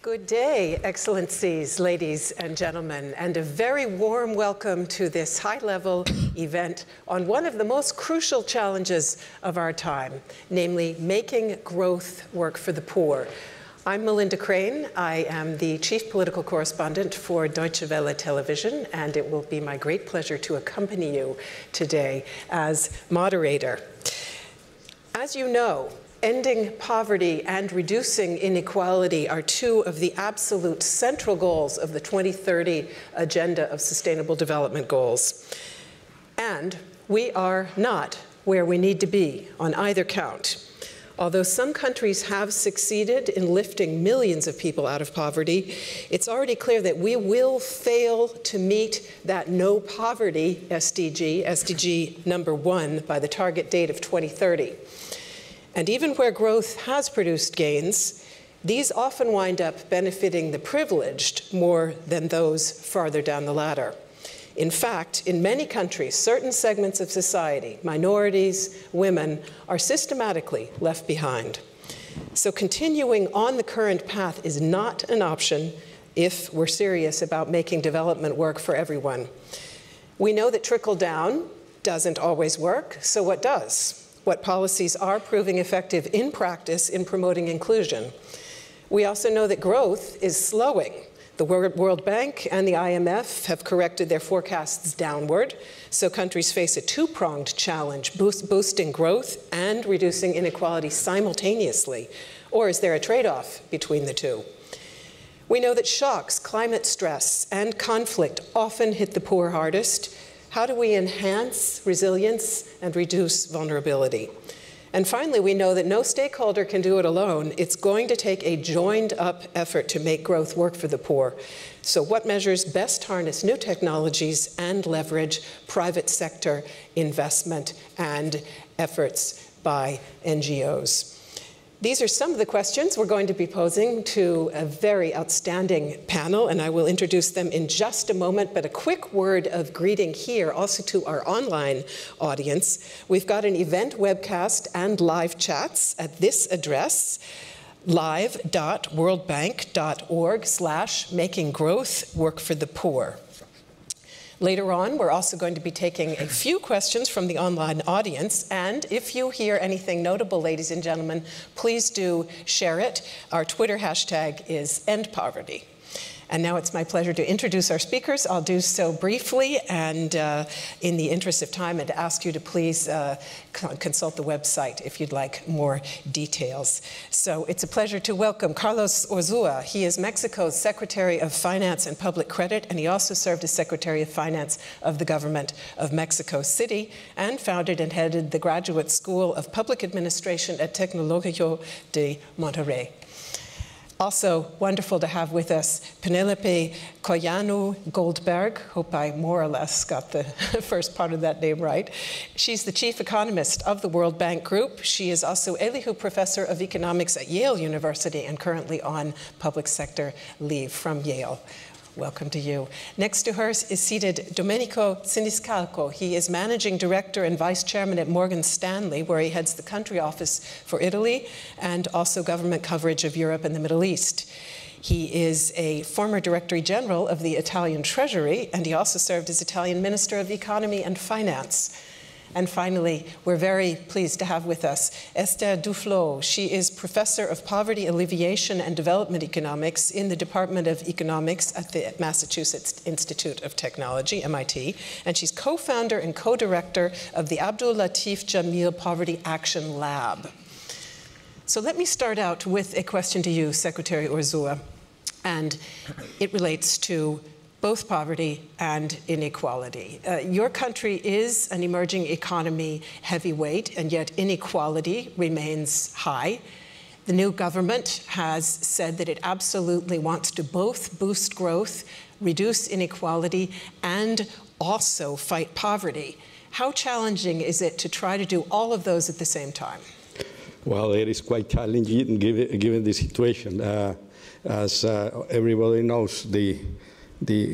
Good day, Excellencies, ladies and gentlemen, and a very warm welcome to this high-level event on one of the most crucial challenges of our time, namely making growth work for the poor. I'm Melinda Crane. I am the Chief Political Correspondent for Deutsche Welle Television, and it will be my great pleasure to accompany you today as moderator. As you know, ending poverty and reducing inequality are two of the absolute central goals of the 2030 Agenda of Sustainable Development Goals. And we are not where we need to be on either count. Although some countries have succeeded in lifting millions of people out of poverty, it's already clear that we will fail to meet that no poverty SDG number 1, by the target date of 2030. And even where growth has produced gains, these often wind up benefiting the privileged more than those farther down the ladder. In fact, in many countries, certain segments of society, minorities, women, are systematically left behind. So continuing on the current path is not an option if we're serious about making development work for everyone. We know that trickle-down doesn't always work, so what does? What policies are proving effective in practice in promoting inclusion? We also know that growth is slowing. The World Bank and the IMF have corrected their forecasts downward, so countries face a two-pronged challenge, boosting growth and reducing inequality simultaneously. Or is there a trade-off between the two? We know that shocks, climate stress, and conflict often hit the poor hardest. How do we enhance resilience and reduce vulnerability? And finally, we know that no stakeholder can do it alone. It's going to take a joined-up effort to make growth work for the poor. So what measures best harness new technologies and leverage private sector investment and efforts by NGOs? These are some of the questions we're going to be posing to a very outstanding panel, and I will introduce them in just a moment, but a quick word of greeting here also to our online audience. We've got an event webcast and live chats at this address, live.worldbank.org/makinggrowthworkforthepoor. Later on, we're also going to be taking a few questions from the online audience, and if you hear anything notable, ladies and gentlemen, please do share it. Our Twitter hashtag is #EndPoverty. And now it's my pleasure to introduce our speakers. I'll do so briefly and in the interest of time, and to ask you to please consult the website if you'd like more details. So it's a pleasure to welcome Carlos Urzúa. He is Mexico's Secretary of Finance and Public Credit, and he also served as Secretary of Finance of the government of Mexico City and founded and headed the Graduate School of Public Administration at Tecnológico de Monterrey. Also wonderful to have with us Penelope Coyanu Goldberg. Hope I more or less got the first part of that name right. She's the chief economist of the World Bank Group. She is also Elihu Professor of Economics at Yale University and currently on public sector leave from Yale. Welcome to you. Next to her is seated Domenico Siniscalco. He is Managing Director and Vice Chairman at Morgan Stanley, where he heads the country office for Italy and also government coverage of Europe and the Middle East. He is a former Director General of the Italian Treasury, and he also served as Italian Minister of Economy and Finance. And finally, we're very pleased to have with us Esther Duflo. She is Professor of Poverty Alleviation and Development Economics in the Department of Economics at the Massachusetts Institute of Technology, MIT, and she's co-founder and co-director of the Abdul Latif Jameel Poverty Action Lab. So let me start out with a question to you, Secretary Urzúa, and it relates to both poverty and inequality. Your country is an emerging economy heavyweight, and yet inequality remains high. The new government has said that it absolutely wants to both boost growth, reduce inequality, and also fight poverty. How challenging is it to try to do all of those at the same time? Well, it is quite challenging given the situation. As everybody knows, the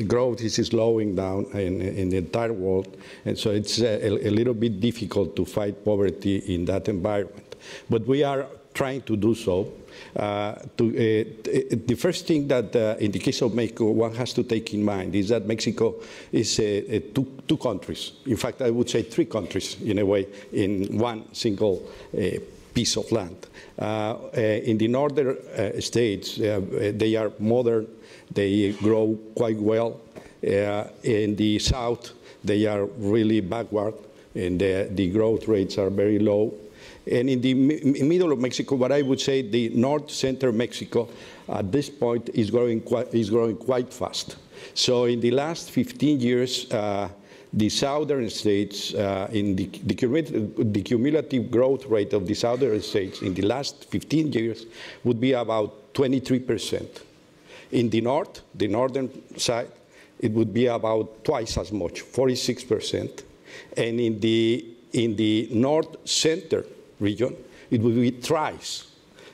growth is slowing down in the entire world, and so it's a little bit difficult to fight poverty in that environment. But we are trying to do so. The first thing that, in the case of Mexico, one has to take in mind is that Mexico is two countries. In fact, I would say three countries, in a way, in one single piece of land. In the northern states, they are modern, they grow quite well. In the south, they are really backward, and the growth rates are very low. And in the middle of Mexico, what I would say, the north-center Mexico at this point is growing quite fast. So in the last 15 years, the southern states, in the cumulative growth rate of the southern states in the last 15 years would be about 23%. In the north, the northern side, it would be about twice as much, 46%. And in the north-center region, it would be thrice.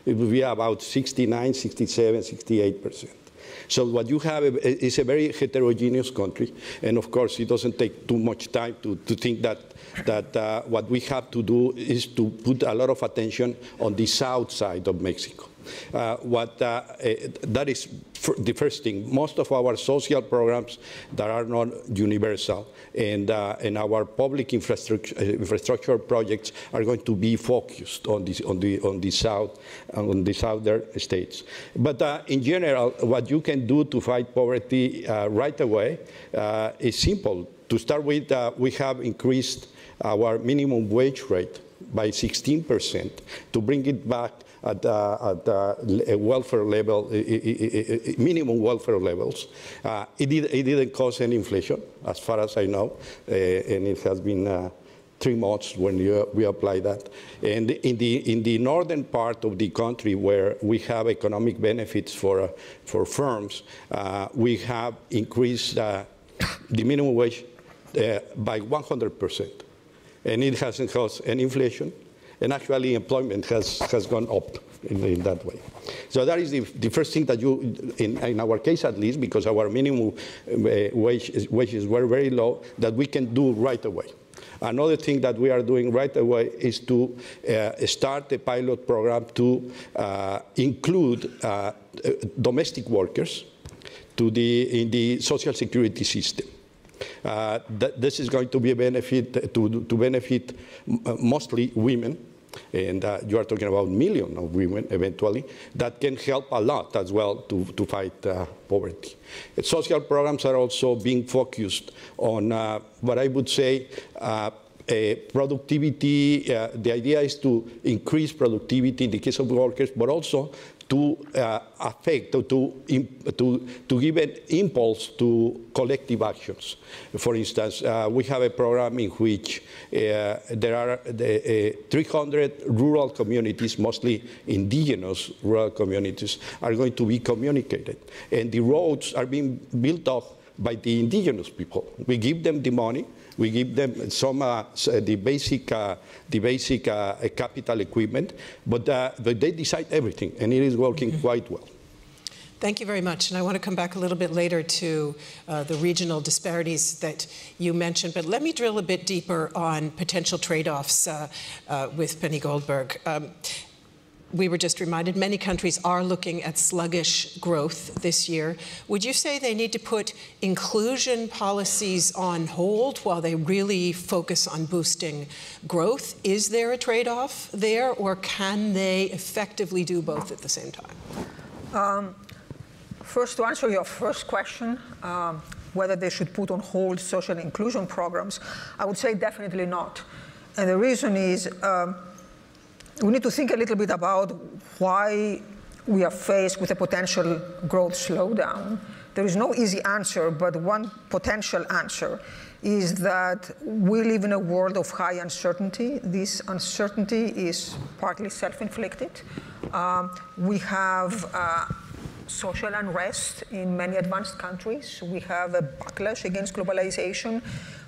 It would be about 69, 67, 68%. So what you have is a very heterogeneous country, and of course, it doesn't take too much time to think that what we have to do is to put a lot of attention on the south side of Mexico. That is the first thing. Most of our social programs that are not universal, and our public infrastructure projects are going to be focused on the southern states. But in general, what you can do to fight poverty right away is simple. To start with, we have increased our minimum wage rate by 16% to bring it back at a welfare level, minimum welfare levels. It didn't cause any inflation, as far as I know, and it has been 3 months when we apply that. And in the northern part of the country, where we have economic benefits for firms, we have increased the minimum wage by 100%, and it hasn't caused any inflation. And actually, employment has gone up in that way. So that is the first thing that you, in our case at least, because our minimum wages were very low, that we can do right away. Another thing that we are doing right away is to start a pilot program to include domestic workers in the Social Security system. This is going to be a benefit to benefit mostly women, and you are talking about millions of women eventually, that can help a lot as well to fight poverty. Social programs are also being focused on what I would say productivity. The idea is to increase productivity in the case of workers, but also to affect, to give an impulse to collective actions. For instance, we have a program in which there are 300 rural communities, mostly indigenous rural communities, are going to be communicated. And the roads are being built up by the indigenous people. We give them the money. We give them some the basic capital equipment, but they decide everything, and it is working quite well. Thank you very much. And I want to come back a little bit later to the regional disparities that you mentioned, but let me drill a bit deeper on potential trade-offs with Penny Goldberg. We were just reminded many countries are looking at sluggish growth this year. Would you say they need to put inclusion policies on hold while they really focus on boosting growth? Is there a trade-off there, or can they effectively do both at the same time? First, to answer your first question, whether they should put on hold social inclusion programs, I would say definitely not. And the reason is, we need to think a little bit about why we are faced with a potential growth slowdown. There is no easy answer, but one potential answer is that we live in a world of high uncertainty. This uncertainty is partly self-inflicted. We have social unrest in many advanced countries. We have a backlash against globalization.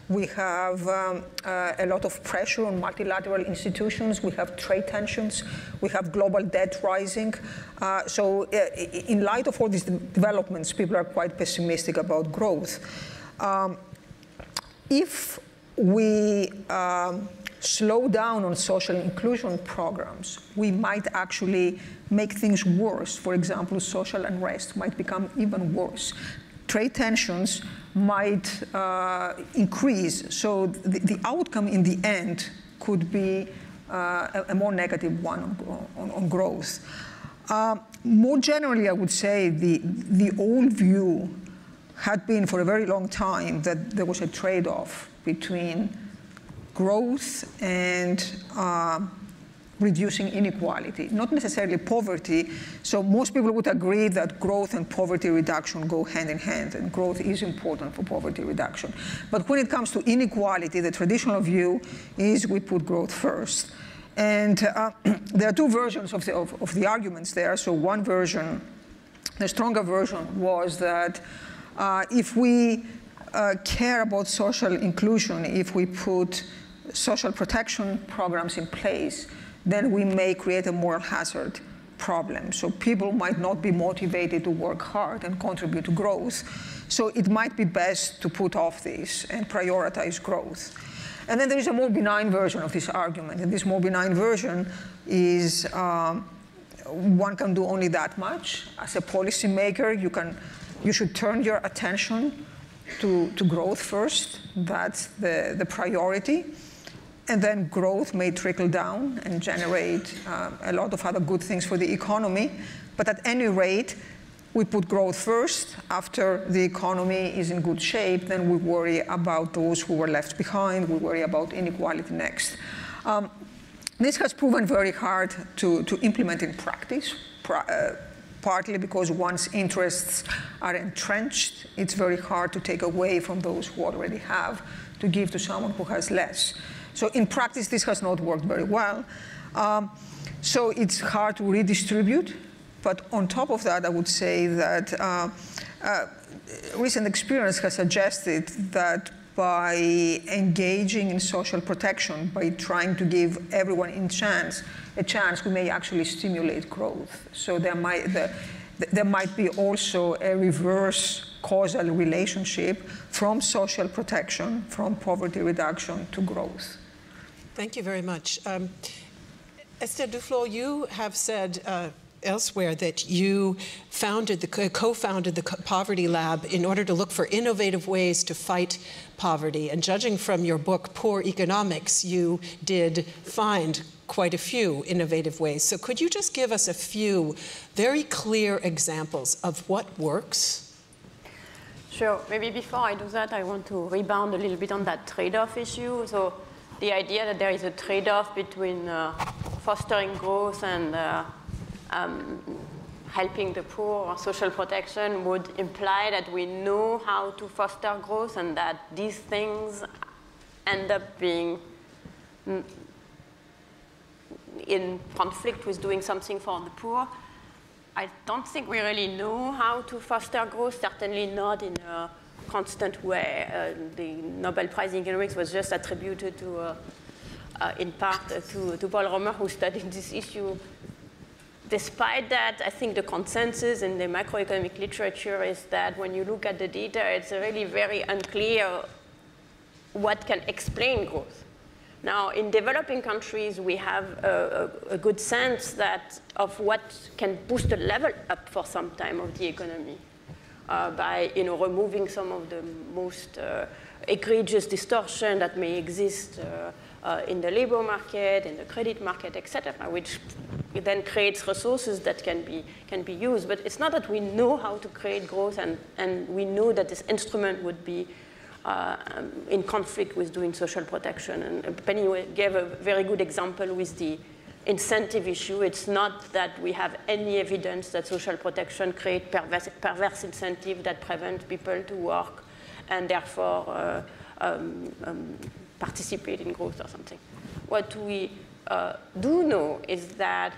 We have a lot of pressure on multilateral institutions. We have trade tensions. We have global debt rising. So in light of all these developments, people are quite pessimistic about growth. If we slow down on social inclusion programs, we might actually make things worse. For example, social unrest might become even worse. Trade tensions might increase. So the outcome in the end could be a more negative one on growth. More generally, I would say the old view had been for a very long time that there was a trade-off between growth and reducing inequality, not necessarily poverty. So most people would agree that growth and poverty reduction go hand in hand, and growth is important for poverty reduction. But when it comes to inequality, the traditional view is we put growth first. And there are two versions of the arguments there. So one version, the stronger version, was that if we care about social inclusion, if we put social protection programs in place, then we may create a moral hazard problem. So people might not be motivated to work hard and contribute to growth. So it might be best to put off this and prioritize growth. And then there is a more benign version of this argument. And this more benign version is one can do only that much. As a policymaker, you should turn your attention to growth first. That's the priority. And then growth may trickle down and generate a lot of other good things for the economy. But at any rate, we put growth first. After the economy is in good shape, then we worry about those who were left behind. We worry about inequality next. This has proven very hard to implement in practice, partly because once interests are entrenched, it's very hard to take away from those who already have to give to someone who has less. So in practice, this has not worked very well. So it's hard to redistribute. But on top of that, I would say that recent experience has suggested that by engaging in social protection, by trying to give everyone a chance, we may actually stimulate growth. So there might be also a reverse causal relationship from social protection, from poverty reduction to growth. Thank you very much. Esther Duflo, you have said elsewhere that you co-founded the Poverty Lab in order to look for innovative ways to fight poverty. And judging from your book, Poor Economics, you did find quite a few innovative ways. So could you just give us a few very clear examples of what works? Sure. Maybe before I do that, I want to rebound a little bit on that trade-off issue. So the idea that there is a trade-off between fostering growth and helping the poor or social protection would imply that we know how to foster growth and that these things end up being in conflict with doing something for the poor. I don't think we really know how to foster growth, certainly not in a constant way. The Nobel Prize in Economics was just attributed to, in part, to Paul Romer, who studied this issue. Despite that, I think the consensus in the macroeconomic literature is that when you look at the data, it's really very unclear what can explain growth. Now, in developing countries, we have a good sense of what can boost the level up for some time of the economy by removing some of the most egregious distortion that may exist in the labor market, in the credit market, et cetera, which then creates resources that can be used. But it's not that we know how to create growth and we know that this instrument would be in conflict with doing social protection. And Penny gave a very good example with the incentive issue. It's not that we have any evidence that social protection creates perverse incentive that prevent people to work and therefore participate in growth or something. What we do know is that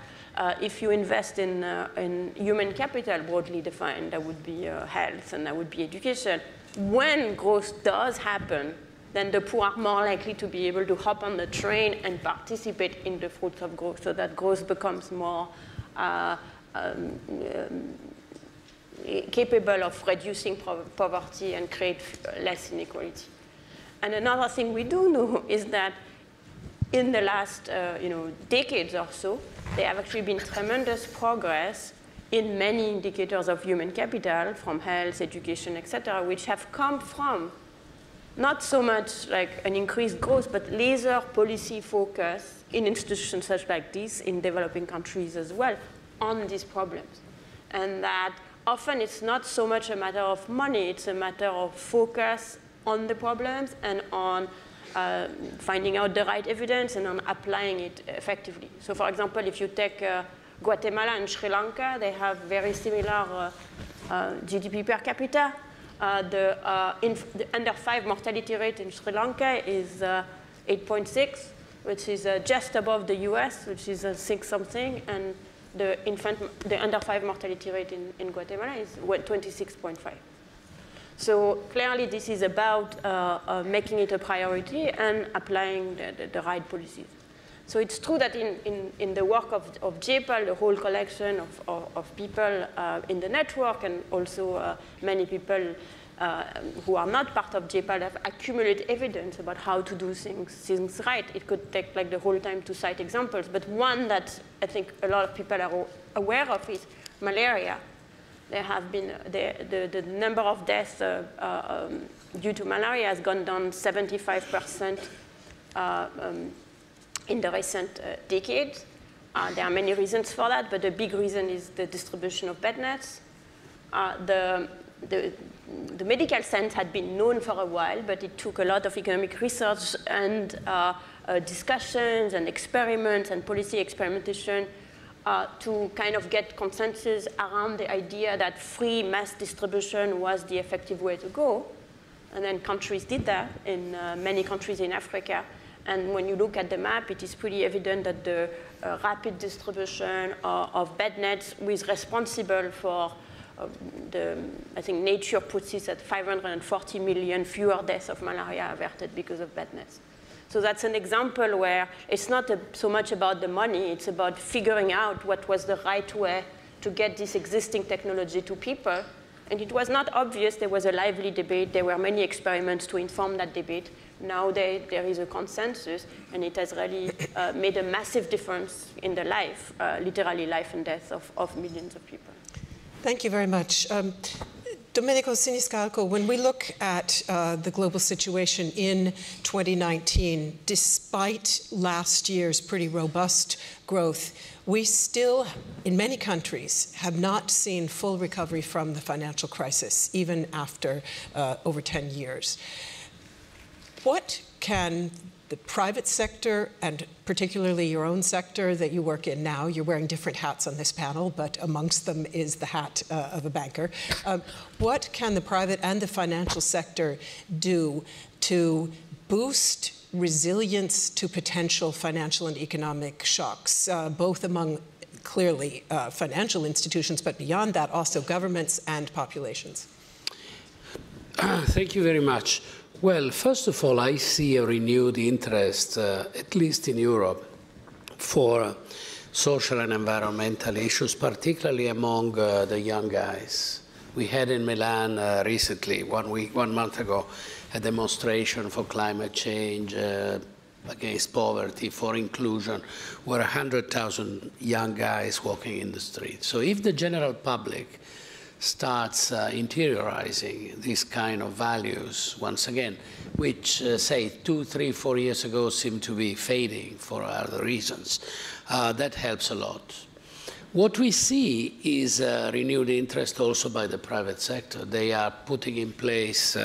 if you invest in human capital, broadly defined, that would be health and that would be education. When growth does happen, then the poor are more likely to be able to hop on the train and participate in the fruits of growth, so that growth becomes more capable of reducing poverty and create less inequality. And another thing we do know is that in the last decades or so, there have actually been tremendous progress in many indicators of human capital, from health, education, et cetera, which have come from not so much like an increased growth, but laser policy focus in institutions such like this in developing countries as well on these problems. And that often it's not so much a matter of money, it's a matter of focus on the problems and on finding out the right evidence and on applying it effectively. So for example, if you take Guatemala and Sri Lanka, they have very similar GDP per capita. The under 5 mortality rate in Sri Lanka is 8.6, which is just above the US, which is 6-something, and the under 5 mortality rate in Guatemala is 26.5. So clearly this is about making it a priority and applying the right policies. So it's true that in the work of JPAL, the whole collection of people in the network, and also many people who are not part of JPAL have accumulated evidence about how to do things right. It could take like the whole time to cite examples, but one that I think a lot of people are aware of is malaria. There have been, the number of deaths due to malaria has gone down 75% in the recent decades. There are many reasons for that, but the big reason is the distribution of bed nets. The medical sense had been known for a while, but it took a lot of economic research and discussions and experiments and policy experimentation to kind of get consensus around the idea that free mass distribution was the effective way to go. And then countries did that in many countries in Africa. And when you look at the map, it is pretty evident that the rapid distribution of bed nets was responsible for I think nature puts this at 540 million fewer deaths of malaria averted because of bed nets. So that's an example where it's not so much about the money, it's about figuring out what was the right way to get this existing technology to people. And it was not obvious. There was a lively debate. There were many experiments to inform that debate. Now there is a consensus, and it has really made a massive difference in the life, literally life and death of millions of people. Thank you very much. Domenico Siniscalco, when we look at the global situation in 2019, despite last year's pretty robust growth, we still, in many countries, have not seen full recovery from the financial crisis, even after over 10 years. What can the private sector, and particularly your own sector that you work in now, you're wearing different hats on this panel, but amongst them is the hat of a banker. What can the private and the financial sector do to boost resilience to potential financial and economic shocks, both among clearly financial institutions, but beyond that also governments and populations? Thank you very much. Well, first of all, I see a renewed interest, at least in Europe, for social and environmental issues, particularly among the young guys. We had in Milan recently, 1 month ago, a demonstration for climate change, against poverty, for inclusion, where 100,000 young guys walking in the street. So if the general public starts interiorizing these kind of values once again, which say 2, 3, 4 years ago seemed to be fading for other reasons, that helps a lot. What we see is a renewed interest also by the private sector. They are putting in place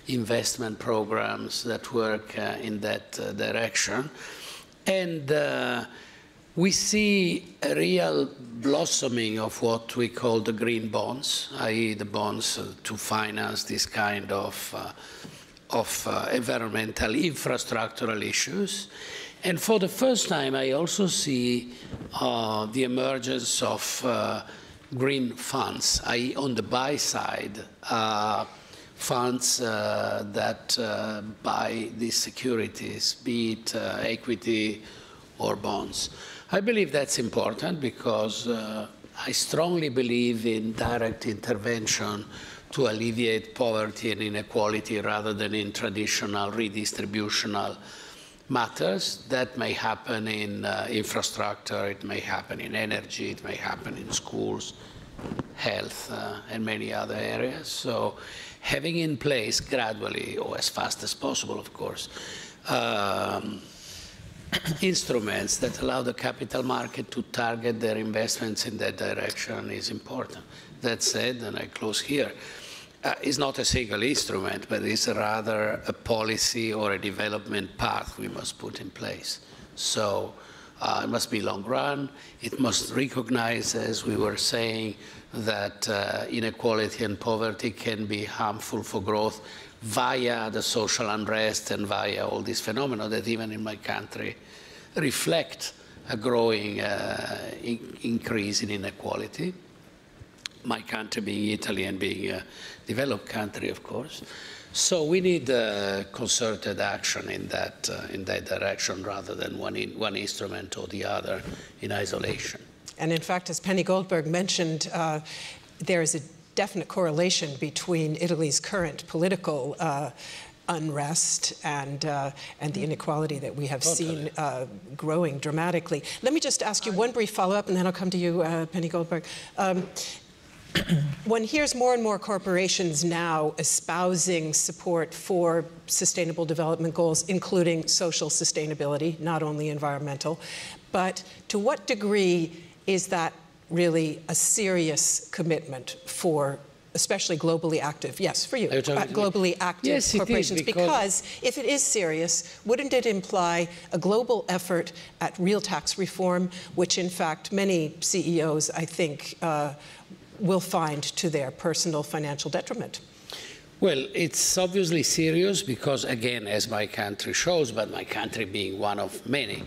investment programs that work in that direction. And we see a real blossoming of what we call the green bonds, i.e. the bonds to finance this kind of environmental infrastructural issues. And for the first time, I also see the emergence of green funds, i.e. on the buy side, funds that buy these securities, be it equity or bonds. I believe that's important because I strongly believe in direct intervention to alleviate poverty and inequality rather than in traditional redistributional matters. That may happen in infrastructure, it may happen in energy, it may happen in schools, health, and many other areas. So having in place gradually, or as fast as possible, of course, instruments that allow the capital market to target their investments in that direction is important. That said, and I close here, is not a single instrument, but is rather a policy or a development path we must put in place. So it must be long run. It must recognize, as we were saying, that inequality and poverty can be harmful for growth via the social unrest and via all these phenomena that even in my country reflect a growing increase in inequality. My country being Italy and being a developed country, of course. So we need concerted action in that direction rather than one instrument or the other in isolation. And in fact, as Penny Goldberg mentioned, there is a definite correlation between Italy's current political unrest and the inequality that we have seen growing dramatically. Let me just ask you one brief follow-up, and then I'll come to you, Penny Goldberg. One hears more and more corporations now espousing support for sustainable development goals, including social sustainability, not only environmental. But to what degree is that really a serious commitment for especially globally active, yes, for you, globally active corporations? Because if it is serious, wouldn't it imply a global effort at real tax reform, which in fact many CEOs, I think, will find to their personal financial detriment? Well, it's obviously serious because, again, as my country shows, but my country being one of many,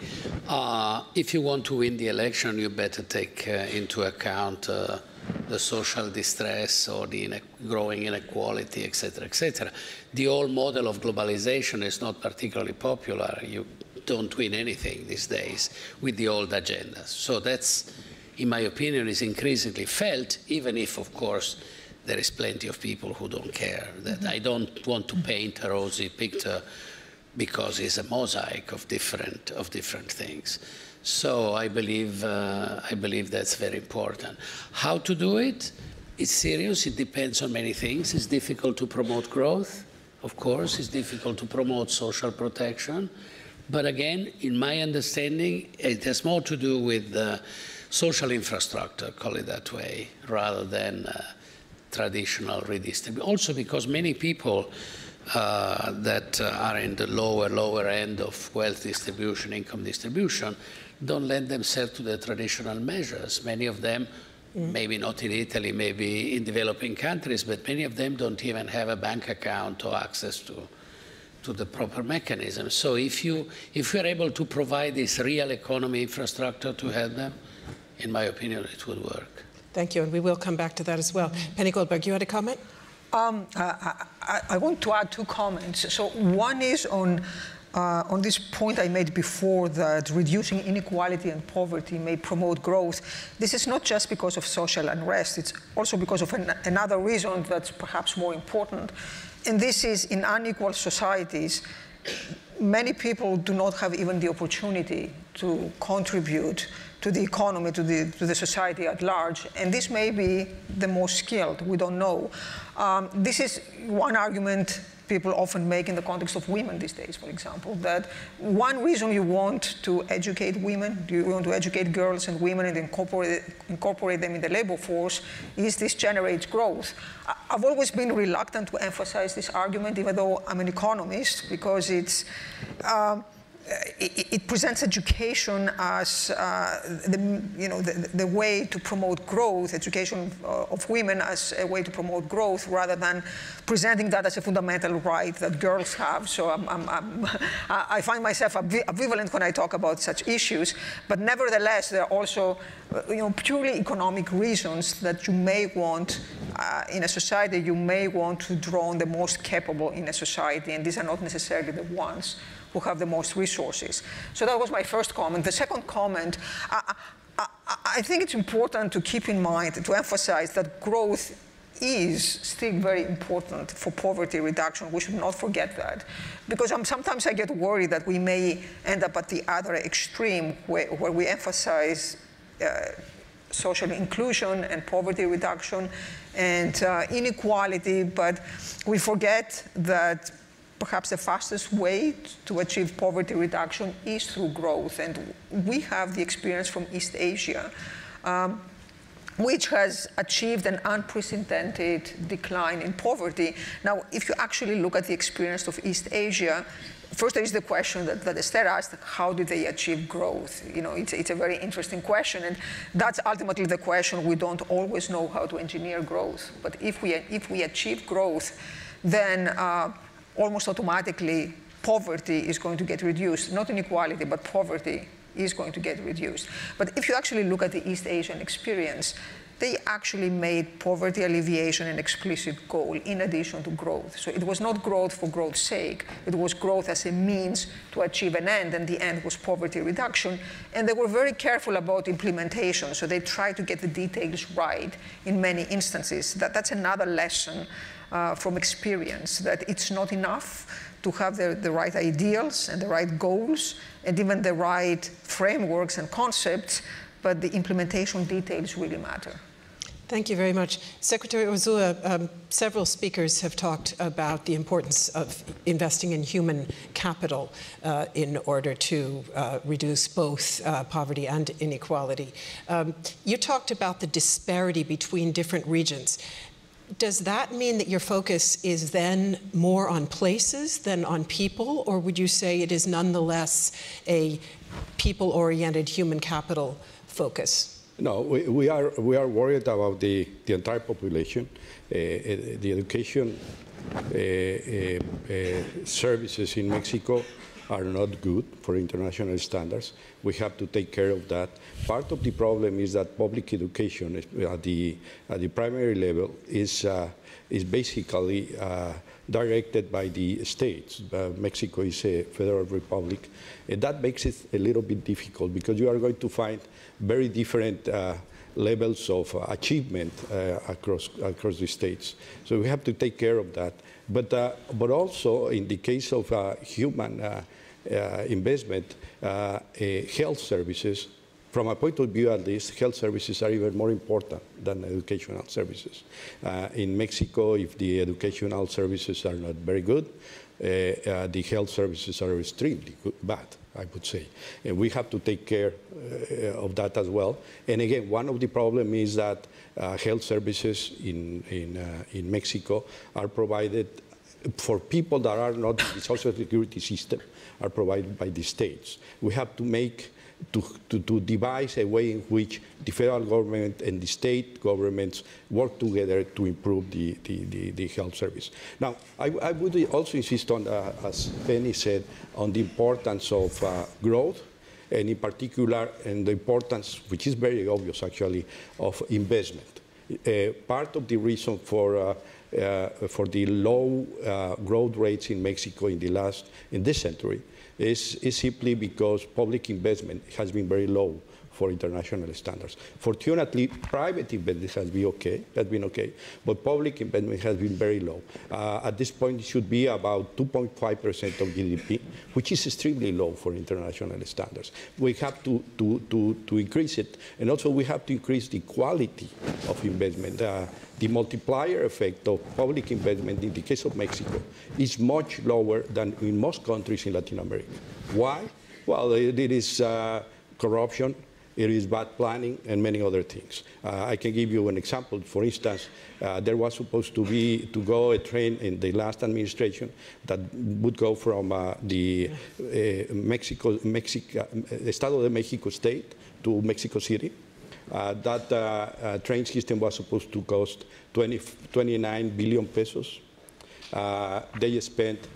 if you want to win the election, you better take into account the social distress or the growing inequality, et cetera, et cetera. The old model of globalization is not particularly popular. You don't win anything these days with the old agendas. So that's, in my opinion, is increasingly felt, even if, of course, there is plenty of people who don't care. That I don't want to paint a rosy picture because it's a mosaic of different things. So I believe that's very important. How to do it? It's serious. It depends on many things. It's difficult to promote growth, of course. It's difficult to promote social protection. But again, in my understanding, it has more to do with social infrastructure, call it that way, rather than traditional redistribution. Also because many people that are in the lower end of wealth distribution, income distribution, don't lend themselves to the traditional measures. Many of them, maybe not in Italy, maybe in developing countries, but many of them don't even have a bank account or access to the proper mechanism. So if you're able to provide this real economy infrastructure to help them, in my opinion, it would work. Thank you, and we will come back to that as well. Penny Goldberg, you had a comment? I want to add two comments. So one is on this point I made before, that reducing inequality and poverty may promote growth. This is not just because of social unrest. It's also because of another reason that's perhaps more important. And this is, in unequal societies, many people do not have even the opportunity to contribute to the economy, to the society at large. And this may be the most skilled. We don't know. This is one argument people often make in the context of women these days, for example, that one reason you want to educate women, you want to educate girls and women and incorporate them in the labor force, is this generates growth. I've always been reluctant to emphasize this argument, even though I'm an economist, because it presents education as the way to promote growth, education of women as a way to promote growth, rather than presenting that as a fundamental right that girls have. So I find myself ambivalent when I talk about such issues. But nevertheless, there are also purely economic reasons that you may want, in a society, you may want to draw on the most capable in a society, and these are not necessarily the ones who have the most resources. So that was my first comment. The second comment, I think it's important to keep in mind, to emphasize that growth is still very important for poverty reduction. We should not forget that. Because sometimes I get worried that we may end up at the other extreme where we emphasize social inclusion and poverty reduction and inequality, but we forget that perhaps the fastest way to achieve poverty reduction is through growth. And we have the experience from East Asia, which has achieved an unprecedented decline in poverty. Now, if you actually look at the experience of East Asia, first there is the question that Esther asked, how did they achieve growth? You know, it's a very interesting question, and that's ultimately the question. We don't always know how to engineer growth. But if we achieve growth, then almost automatically poverty is going to get reduced. Not inequality, but poverty is going to get reduced. But if you actually look at the East Asian experience, they actually made poverty alleviation an explicit goal in addition to growth. So it was not growth for growth's sake. It was growth as a means to achieve an end, and the end was poverty reduction. And they were very careful about implementation, so they tried to get the details right in many instances. That's another lesson from experience, that it's not enough to have the right ideals and the right goals and even the right frameworks and concepts, but the implementation details really matter. Thank you very much. Secretary Urzua, several speakers have talked about the importance of investing in human capital in order to reduce both poverty and inequality. You talked about the disparity between different regions. Does that mean that your focus is then more on places than on people, or would you say it is nonetheless a people-oriented human capital focus? No, we are worried about the entire population. The education services in Mexico are not good for international standards. We have to take care of that. Part of the problem is that public education at the primary level is basically directed by the states. Mexico is a federal republic, and that makes it a little bit difficult because you are going to find very different levels of achievement across the states. So we have to take care of that. But also in the case of human investment, health services, from a point of view at least, health services are even more important than educational services. In Mexico, if the educational services are not very good, the health services are extremely bad, I would say. And we have to take care of that as well. And again, one of the problems is that health services in Mexico are provided for people that are not in the social security system, are provided by the states. We have to devise a way in which the federal government and the state governments work together to improve the health service. Now, I would also insist on, as Penny said, on the importance of growth, and in particular, and the importance, which is very obvious actually, of investment. Part of the reason for the low growth rates in Mexico in this century is simply because public investment has been very low for international standards. Fortunately, private investment has been okay, but public investment has been very low. At this point, it should be about 2.5% of GDP, which is extremely low for international standards. We have to increase it, and also we have to increase the quality of investment. The multiplier effect of public investment in the case of Mexico is much lower than in most countries in Latin America. Why? Well, it is corruption, it is bad planning, and many other things. I can give you an example. For instance, there was supposed to go a train in the last administration that would go from the Estado de Mexico state to Mexico City. That train system was supposed to cost 29 billion pesos. They spent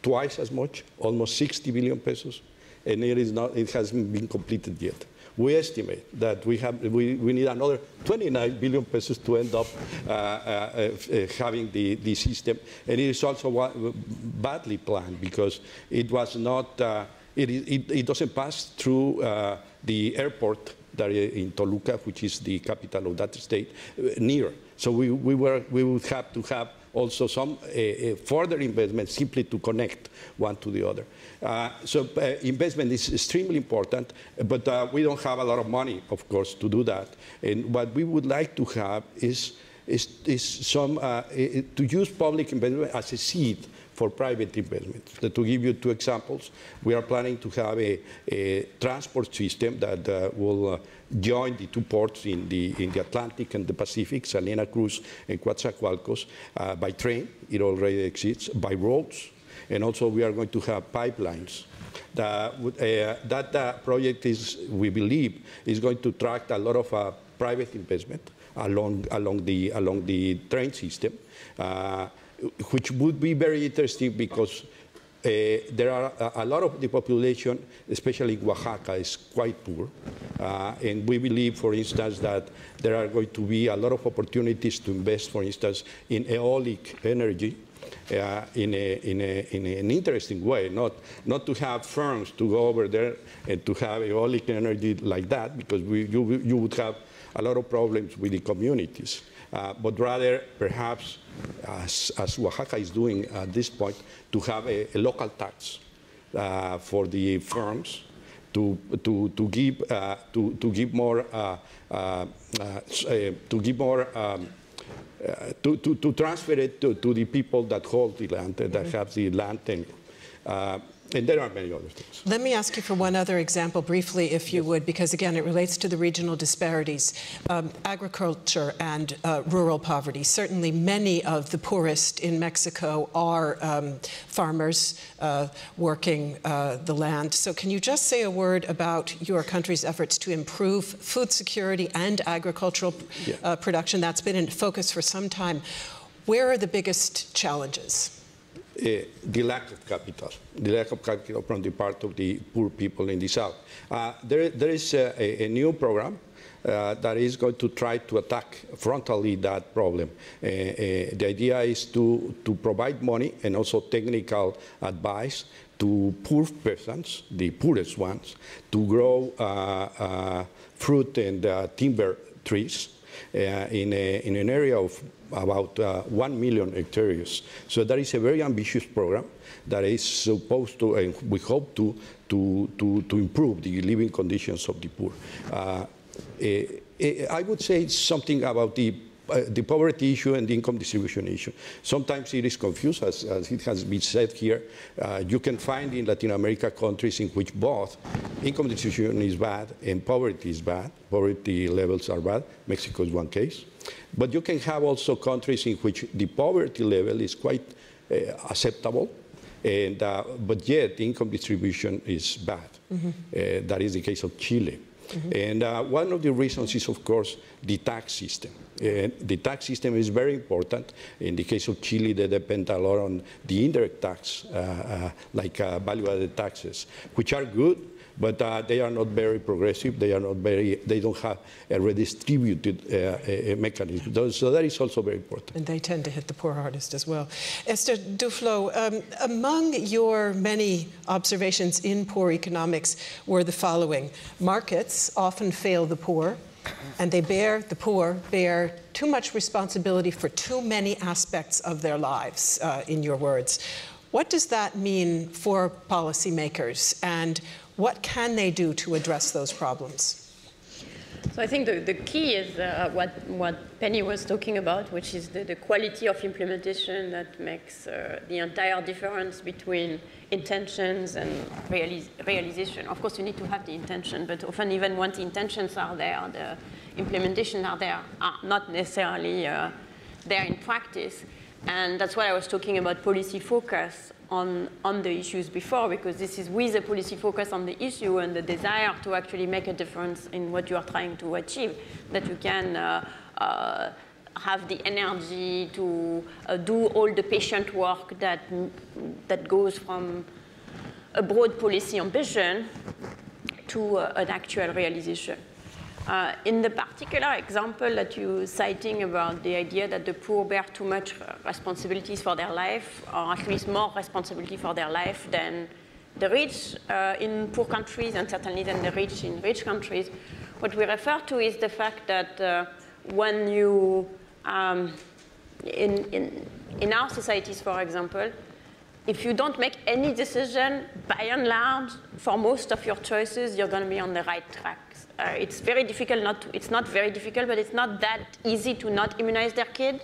twice as much, almost 60 billion pesos, and it hasn't been completed yet. We estimate that we need another 29 billion pesos to end up having the system, and it is also badly planned because it was not. It doesn't pass through the airport in Toluca, which is the capital of that state, near. So we would have to have also some further investment simply to connect one to the other. Investment is extremely important, but we don't have a lot of money, of course, to do that. And what we would like to have is to use public investment as a seed for private investment. To give you 2 examples, we are planning to have a transport system that will join the 2 ports in the Atlantic and the Pacific, Salina Cruz and Coatzacoalcos, by train. It already exists, by roads, and also we are going to have pipelines. That project is, we believe, is going to attract a lot of private investment along the train system, which would be very interesting because there are a lot of the population, especially in Oaxaca, is quite poor. And we believe, for instance, that there are going to be a lot of opportunities to invest, for instance, in eolic energy in an interesting way, not to have firms to go over there and to have eolic energy like that, because you would have a lot of problems with the communities. But rather, perhaps, as Oaxaca is doing at this point, to have a local tax for the firms to give more to transfer it to the people that hold the land, that have the land tenure. And there are many other things. Let me ask you for one other example briefly, if you would, because again, it relates to the regional disparities. Agriculture and rural poverty. Certainly many of the poorest in Mexico are farmers working the land. So can you just say a word about your country's efforts to improve food security and agricultural production? That's been in focus for some time. Where are the biggest challenges? The lack of capital from the part of the poor people in the South. There is a new program that is going to try to attack frontally that problem. The idea is to provide money and also technical advice to poor persons, the poorest ones, to grow fruit and timber trees in an area of about 1 million hectares. So that is a very ambitious program that is supposed to, and we hope to improve the living conditions of the poor. I would say something about the poverty issue and the income distribution issue. Sometimes it is confused, as it has been said here. You can find in Latin America countries in which both income distribution is bad and poverty is bad. Poverty levels are bad. Mexico is one case. But you can have also countries in which the poverty level is quite acceptable, and, but yet the income distribution is bad. Mm-hmm. That is the case of Chile. Mm-hmm. And one of the reasons is, of course, the tax system. The tax system is very important. In the case of Chile, they depend a lot on the indirect tax, like value-added taxes, which are good, but they are not very progressive. They are not very. They don't have a redistributed mechanism. So that is also very important. And they tend to hit the poor hardest as well. Esther Duflo, among your many observations in poor economics were the following: markets often fail the poor, and the poor bear too much responsibility for too many aspects of their lives, in your words. What does that mean for policymakers, and what can they do to address those problems? So I think the key is what Penny was talking about, which is the quality of implementation that makes the entire difference between intentions and realization. Of course, you need to have the intention, but often even once the intentions are there, the implementation are not necessarily there in practice. And that's why I was talking about policy focus on the issues before, because this is with a policy focus on the issue and the desire to actually make a difference in what you are trying to achieve, that you can have the energy to do all the patient work that goes from a broad policy ambition to an actual realization. In the particular example that you're citing about the idea that the poor bear too much responsibilities for their life, or at least more responsibility for their life than the rich in poor countries, and certainly than the rich in rich countries, what we refer to is the fact that when you In our societies, for example, if you don't make any decision, by and large, for most of your choices, you're going to be on the right track. It's very difficult it's not very difficult, but it's not that easy to not immunize your kid.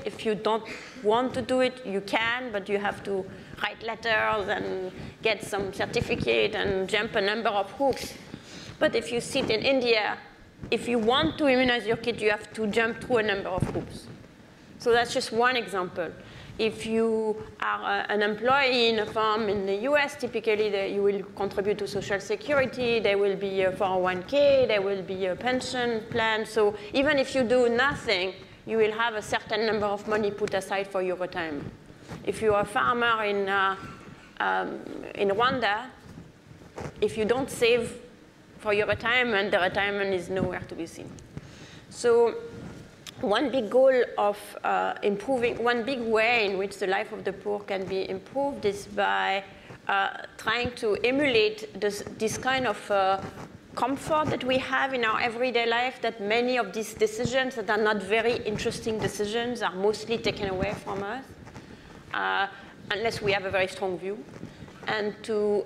If you don't want to do it, you can, but you have to write letters and get some certificate and jump a number of hoops. But if you sit in India, if you want to immunize your kid, you have to jump through a number of hoops. So that's just one example. If you are an employee in a firm in the US, typically you will contribute to Social Security, there will be a 401k, there will be a pension plan. So even if you do nothing, you will have a certain number of money put aside for your retirement. If you are a farmer in Rwanda, if you don't save for your retirement, the retirement is nowhere to be seen. So one big goal of one big way in which the life of the poor can be improved is by trying to emulate this kind of comfort that we have in our everyday life, that many of these decisions that are not very interesting decisions are mostly taken away from us, unless we have a very strong view. And to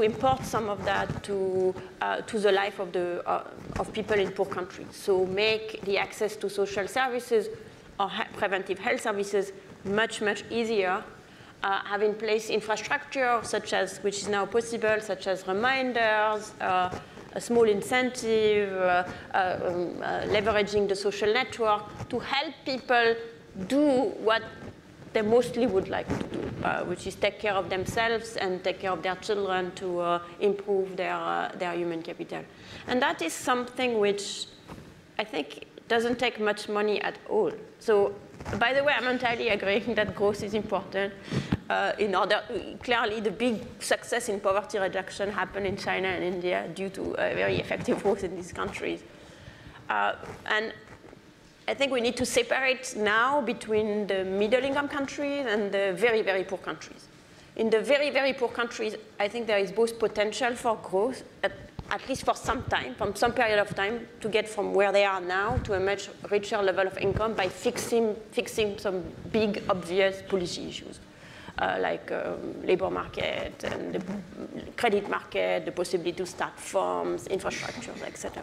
import some of that to the life of people in poor countries. So make the access to social services or preventive health services much, much easier. Have in place infrastructure which is now possible, such as reminders, a small incentive, leveraging the social network to help people do what they mostly would like to do, which is take care of themselves and take care of their children to improve their human capital. And that is something which I think doesn't take much money at all. So, by the way, I'm entirely agreeing that growth is important. Clearly, the big success in poverty reduction happened in China and India due to very effective growth in these countries. And I think we need to separate now between the middle-income countries and the very, very poor countries. In the very, very poor countries, I think there is both potential for growth, at least for some time, from some period of time, to get from where they are now to a much richer level of income by fixing some big, obvious policy issues, like labor market and the credit market, the possibility to start firms, infrastructures, etc.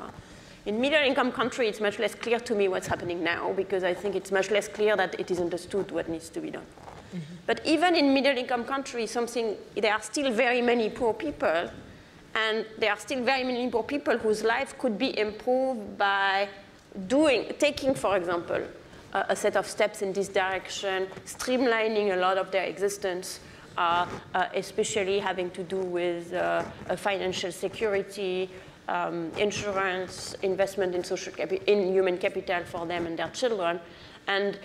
In middle-income countries, it's much less clear to me what's happening now, because I think it's much less clear that it is understood what needs to be done. Mm-hmm. But even in middle-income countries, there are still very many poor people, and there are still very many poor people whose life could be improved by taking, for example, a set of steps in this direction, streamlining a lot of their existence, especially having to do with financial security, insurance, investment in human capital for them and their children. And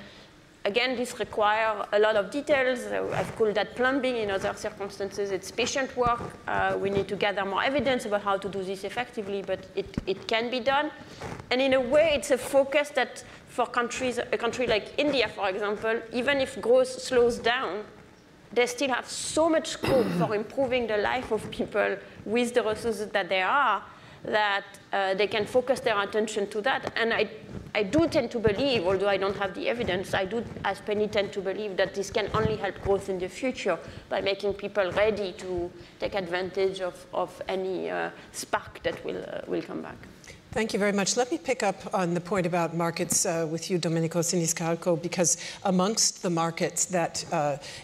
again, this requires a lot of details. I've called that plumbing. In other circumstances, it's patient work. We need to gather more evidence about how to do this effectively, but it can be done. And in a way, it's a focus that for a country like India, for example, even if growth slows down, they still have so much scope for improving the life of people with the resources that there are, that they can focus their attention to that. And I do tend to believe, although I don't have the evidence, I do, as Penny, tend to believe that this can only help growth in the future by making people ready to take advantage of any spark that will come back. Thank you very much. Let me pick up on the point about markets with you, Domenico Siniscalco, because amongst the markets that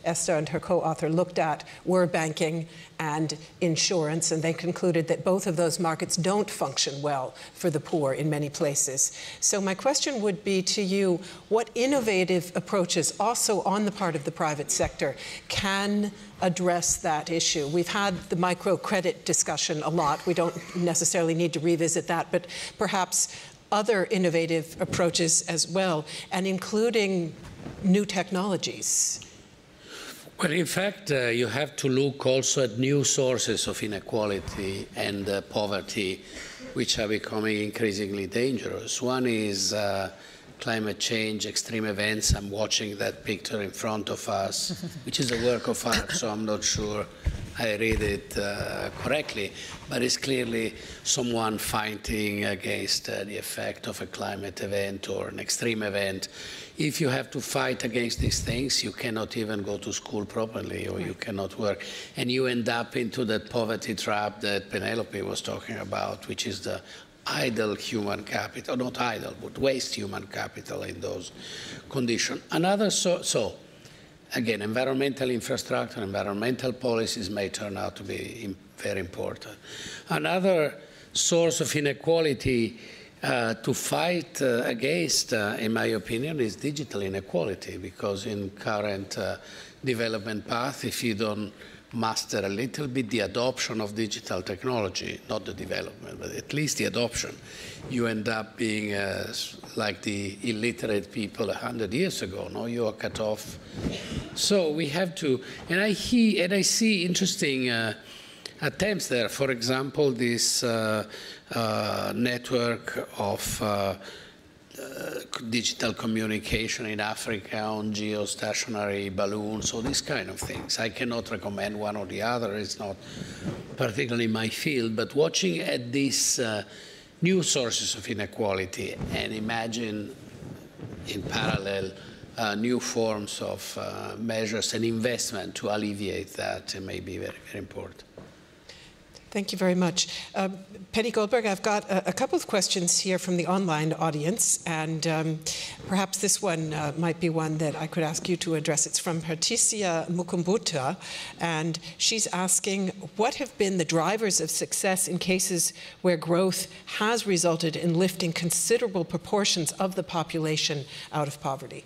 Esther and her co-author looked at were banking and insurance, and they concluded that both of those markets don't function well for the poor in many places. So my question would be to you, what innovative approaches, also on the part of the private sector, can address that issue? We've had the microcredit discussion a lot. We don't necessarily need to revisit that, but perhaps other innovative approaches as well, and including new technologies. Well, in fact, you have to look also at new sources of inequality and poverty, which are becoming increasingly dangerous. One is climate change, extreme events. I'm watching that picture in front of us, which is a work of art, so I'm not sure I read it correctly, but it's clearly someone fighting against the effect of a climate event or an extreme event. If you have to fight against these things, you cannot even go to school properly, or you cannot work. And you end up into that poverty trap that Penelope was talking about, which is the idle human capital, not idle, but waste human capital in those conditions. Another, again, environmental infrastructure, environmental policies may turn out to be very important. Another source of inequality to fight against, in my opinion, is digital inequality, because in current development path, if you don't master a little bit the adoption of digital technology, not the development, but at least the adoption, you end up being like the illiterate people 100 years ago. No, you are cut off. So we have to, and I see interesting attempts there. For example, this network of digital communication in Africa on geostationary balloons, so these kind of things. I cannot recommend one or the other. It's not particularly my field, but watching at these new sources of inequality and imagine in parallel new forms of measures and investment to alleviate that may be very, very important. Thank you very much. Penny Goldberg, I've got a couple of questions here from the online audience, and perhaps this one might be one that I could ask you to address. It's from Patricia Mukumbuta, and she's asking, what have been the drivers of success in cases where growth has resulted in lifting considerable proportions of the population out of poverty?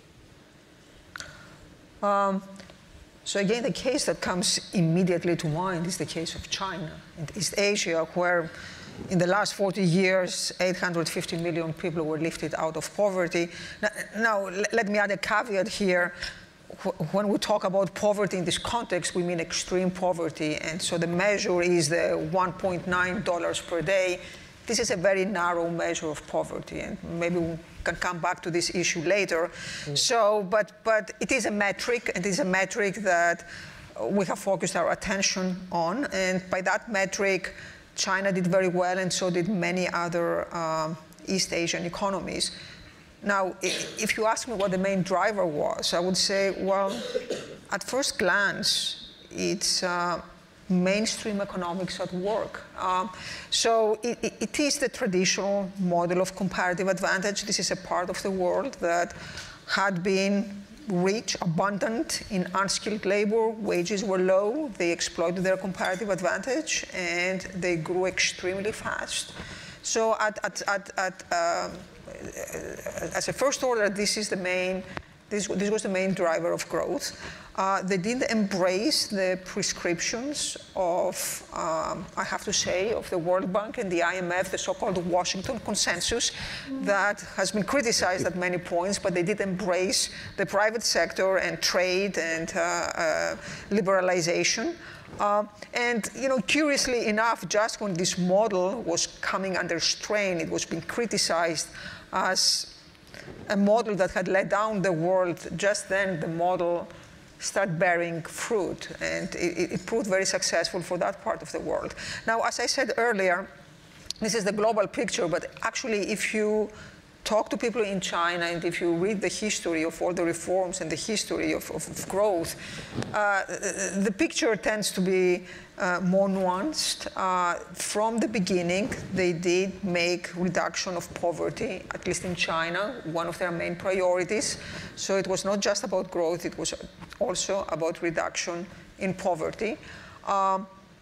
So again, the case that comes immediately to mind is the case of China and East Asia, where in the last 40 years, 850 million people were lifted out of poverty. Now let me add a caveat here. When we talk about poverty in this context, we mean extreme poverty. And so the measure is the $1.9 per day. This is a very narrow measure of poverty, and maybe we can come back to this issue later. So, but it is a metric, and it is a metric that we have focused our attention on, and by that metric, China did very well, and so did many other East Asian economies. Now, if you ask me what the main driver was, I would say, well, at first glance, it's mainstream economics at work. So it is the traditional model of comparative advantage. This is a part of the world that had been rich, abundant in unskilled labor. Wages were low. They exploited their comparative advantage, and they grew extremely fast. So as a first order, this was the main driver of growth. They did embrace the prescriptions of, I have to say, of the World Bank and the IMF, the so-called Washington Consensus, that has been criticized at many points, but they did embrace the private sector and trade and liberalization. And curiously enough, just when this model was coming under strain, it was being criticized as a model that had let down the world. Just then, the model started bearing fruit, and it proved very successful for that part of the world. Now, as I said earlier, this is the global picture, but actually, if you talk to people in China, and if you read the history of all the reforms and the history of growth, the picture tends to be more nuanced. From the beginning, they did make reduction of poverty, at least in China, one of their main priorities. So it was not just about growth, it was also about reduction in poverty.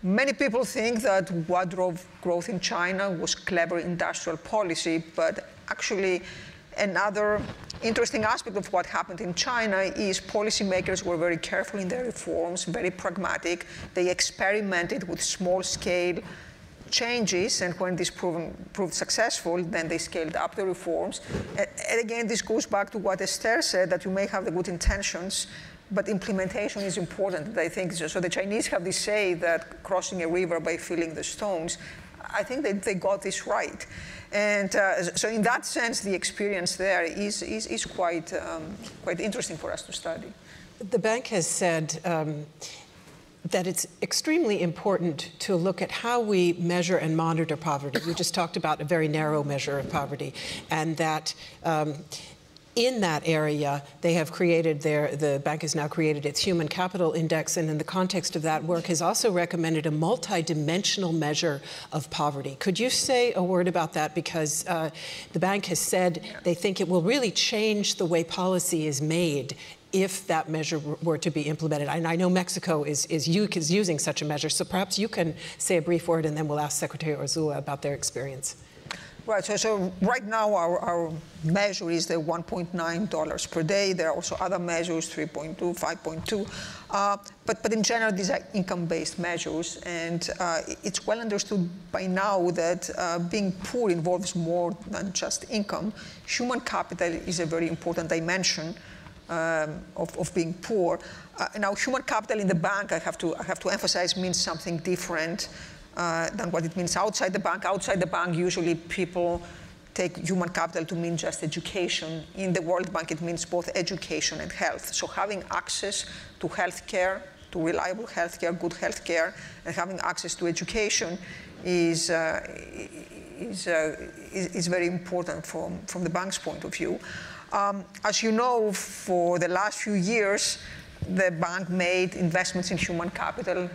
Many people think that what drove growth in China was clever industrial policy, but actually another interesting aspect of what happened in China is policymakers were very careful in their reforms, very pragmatic. They experimented with small-scale changes, and when this proved successful, then they scaled up the reforms. And again, this goes back to what Esther said, that you may have the good intentions, but implementation is important, I think. So the Chinese have this say that crossing a river by filling the stones. I think they got this right. And so in that sense, the experience there is quite interesting for us to study. The bank has said that it's extremely important to look at how we measure and monitor poverty. You just talked about a very narrow measure of poverty, and that in that area, they have created the bank has now created its human capital index, and in the context of that work has also recommended a multidimensional measure of poverty. Could you say a word about that? Because the bank has said they think it will really change the way policy is made if that measure were to be implemented. And I know Mexico is using such a measure, so perhaps you can say a brief word and then we'll ask Secretary Urzúa about their experience. Right, so right now our measure is the $1.9 per day. There are also other measures, 3.2, 5.2. But in general, these are income-based measures. And it's well understood by now that being poor involves more than just income. Human capital is a very important dimension of being poor. Now, human capital in the bank, I have to emphasize, means something different than what it means outside the bank. Outside the bank, usually people take human capital to mean just education. In the World Bank, it means both education and health. So having access to health care, to reliable health care, good health care, and having access to education is very important from the bank's point of view. As you know, for the last few years, the bank made investments in human capital